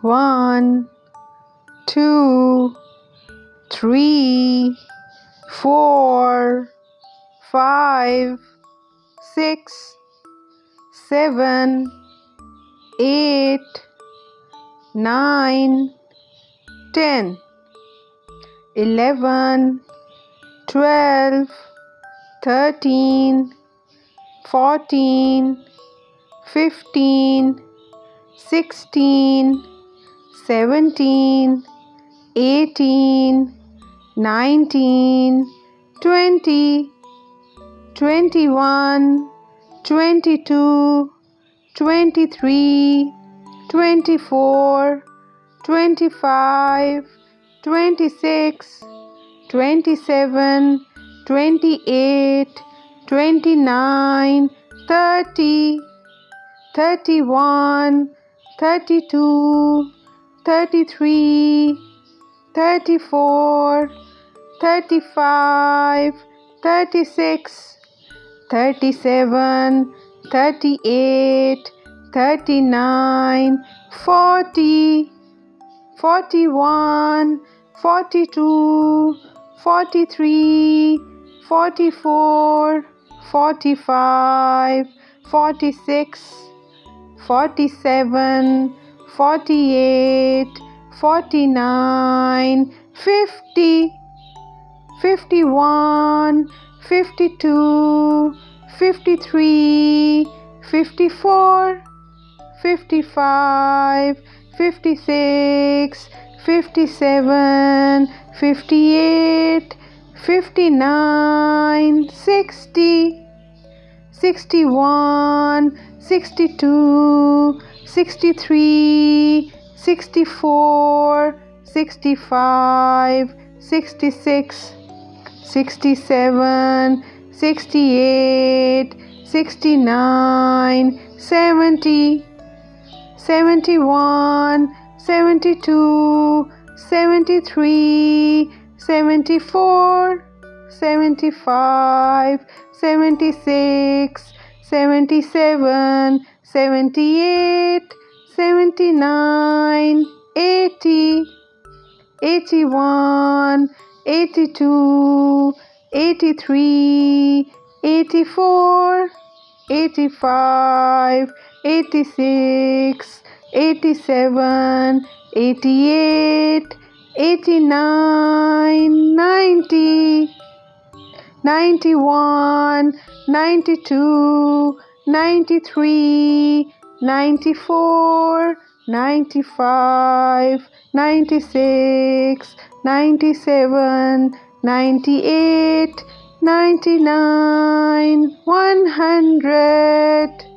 1, 2, 3, 4, 5, 6, 7, 8, 9, 10, 11, 12, 13, 14, 15, 16, 17, 18, 19, 20, 21, 22, 23, 24, 25, 26, 27, 28, 29, 30, 31, 32, 33, 34, 35, 36, 37, 38, 39, 40, 41, 42, 43, 44, 45, 46, 47, 48, 49, 50, 51, 52, 53, 54, 55, 56, 57, 58, 59, 60, 61, 62, 63, 64, 65, 66, 67, 68, 69, 70, 71, 72, 73, 74, 75, 76, 77, 78, 79, 80, 81, 82, 83, 84, 85, 86, 87, 88, 89, 90, 91, 92, 93, 94, 95, 96, 97, 98, 99, 100.